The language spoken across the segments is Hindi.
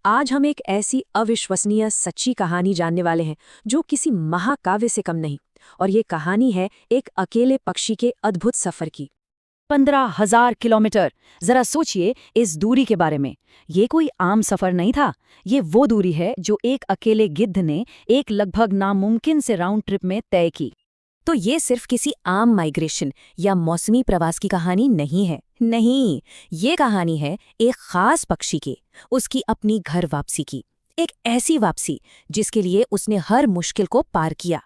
आज हम एक ऐसी अविश्वसनीय सच्ची कहानी जानने वाले हैं जो किसी महाकाव्य से कम नहीं। और ये कहानी है एक अकेले पक्षी के अद्भुत सफर की। 15,000 किलोमीटर। जरा सोचिए इस दूरी के बारे में। ये कोई आम सफर नहीं था। ये वो दूरी है जो एक अकेले गिद्ध ने एक लगभग नामुमकिन से राउंड ट्रिप में तय की। तो ये सिर्फ किसी आम माइग्रेशन या मौसमी प्रवास की कहानी नहीं है। नहीं, ये कहानी है एक खास पक्षी की, उसकी अपनी घर वापसी की। एक ऐसी वापसी जिसके लिए उसने हर मुश्किल को पार किया।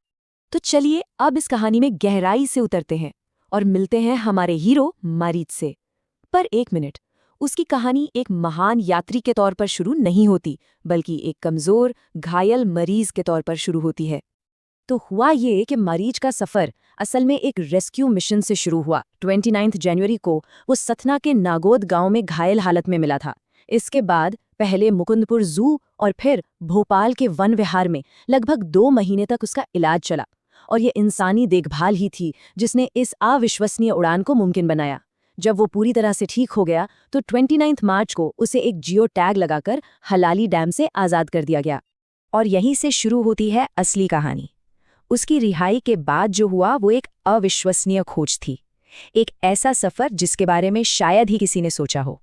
तो चलिए अब इस कहानी में गहराई से उतरते हैं और मिलते हैं हमारे हीरो मारीच से। पर एक मिनट, उसकी कहानी एक महान यात्री के तौर पर शुरू नहीं होती, बल्कि एक कमजोर, घायल मरीज के तौर पर शुरू होती है। तो हुआ ये कि मरीज का सफर असल में एक रेस्क्यू मिशन से शुरू हुआ। 29 जनवरी को वो सतना के नागोद गांव में घायल हालत में मिला था। इसके बाद पहले मुकुंदपुर जू और फिर भोपाल के वन विहार में लगभग 2 महीने तक उसका इलाज चला। और ये इंसानी देखभाल ही थी जिसने इस अविश्वसनीय उड़ान को मुमकिन बनाया। जब वो पूरी तरह से ठीक हो गया तो 29 मार्च को उसे एक जियो टैग लगाकर हलाली डैम से आज़ाद कर दिया गया। और यहीं से शुरू होती है असली कहानी। उसकी रिहाई के बाद जो हुआ वो एक अविश्वसनीय खोज थी। एक ऐसा सफर जिसके बारे में शायद ही किसी ने सोचा हो।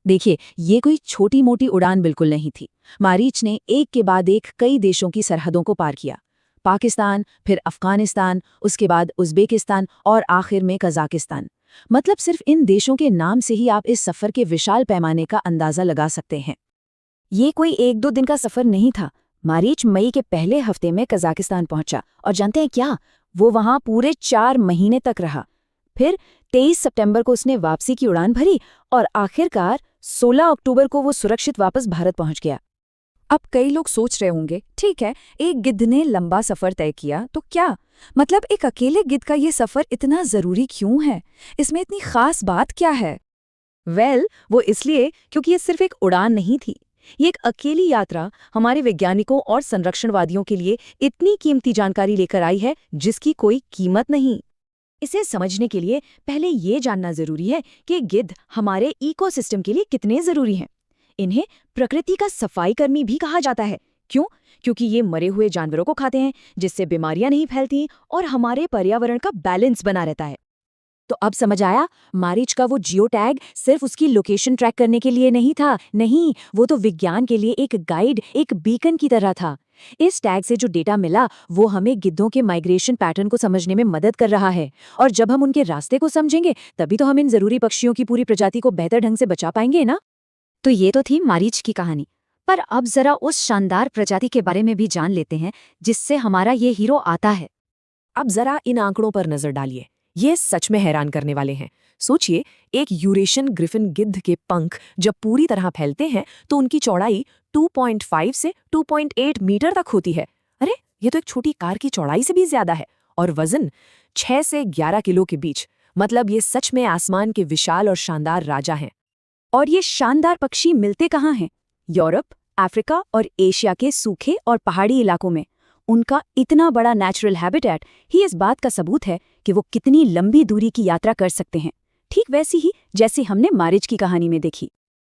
देखिए, ये कोई छोटी मोटी उड़ान बिल्कुल नहीं थी। मारीच ने एक के बाद एक कई देशों की सरहदों को पार किया। पाकिस्तान, फिर अफगानिस्तान, उसके बाद उज़्बेकिस्तान और आखिर में कज़ाकिस्तान। मतलब सिर्फ इन देशों के नाम से ही आप इस सफर के विशाल पैमाने का अंदाजा लगा सकते हैं। ये कोई 1-2 दिन का सफर नहीं था। मारीच मई के पहले हफ्ते में कज़ाकिस्तान पहुंचा और जानते हैं क्या, वो वहां पूरे 4 महीने तक रहा। फिर 23 सितंबर को उसने वापसी की उड़ान भरी और आखिरकार 16 अक्टूबर को वो सुरक्षित वापस भारत पहुंच गया। अब कई लोग सोच रहे होंगे, ठीक है, एक गिद्ध ने लंबा सफर तय किया तो क्या, मतलब एक अकेले गिद्ध का ये सफर इतना जरूरी क्यों है? इसमें इतनी खास बात क्या है? वो इसलिए क्योंकि ये सिर्फ एक उड़ान नहीं थी। ये एक अकेली यात्रा हमारे वैज्ञानिकों और संरक्षणवादियों के लिए इतनी कीमती जानकारी लेकर आई है जिसकी कोई कीमत नहीं। इसे समझने के लिए पहले ये जानना जरूरी है कि गिद्ध हमारे इकोसिस्टम के लिए कितने जरूरी हैं। इन्हें प्रकृति का सफाई कर्मी भी कहा जाता है। क्यों? क्योंकि ये मरे हुए जानवरों को खाते हैं, जिससे बीमारियां नहीं फैलती और हमारे पर्यावरण का बैलेंस बना रहता है। तो अब समझ आया, मारीच का वो जियो टैग सिर्फ उसकी लोकेशन ट्रैक करने के लिए नहीं था। नहीं, वो तो विज्ञान के लिए एक गाइड, एक बीकन की तरह था। इस टैग से जो डेटा मिला वो हमें गिद्धों के माइग्रेशन पैटर्न को समझने में मदद कर रहा है। और जब हम उनके रास्ते को समझेंगे तभी तो हम इन जरूरी पक्षियों की पूरी प्रजाति को बेहतर ढंग से बचा पाएंगे ना। तो ये तो थी मारीच की कहानी। पर अब जरा उस शानदार प्रजाति के बारे में भी जान लेते हैं जिससे हमारा ये हीरो आता है। अब जरा इन आंकड़ों पर नजर डालिए, ये सच में हैरान करने वाले हैं। सोचिए, एक यूरेशियन ग्रिफिन गिद्ध के पंख जब पूरी तरह फैलते हैं तो उनकी चौड़ाई 2.5 से 2.8 मीटर तक होती है। अरे, ये तो एक छोटी कार की चौड़ाई से भी ज्यादा है। और वजन 6 से 11 किलो के बीच। मतलब ये सच में आसमान के विशाल और शानदार राजा हैं। और ये शानदार पक्षी मिलते कहाँ हैं? यूरोप, अफ्रीका और एशिया के सूखे और पहाड़ी इलाकों में। उनका इतना बड़ा नेचुरल हैबिटेट ही इस बात का सबूत है कि वो कितनी लंबी दूरी की यात्रा कर सकते हैं, ठीक वैसी ही जैसी हमने मारीच की कहानी में देखी।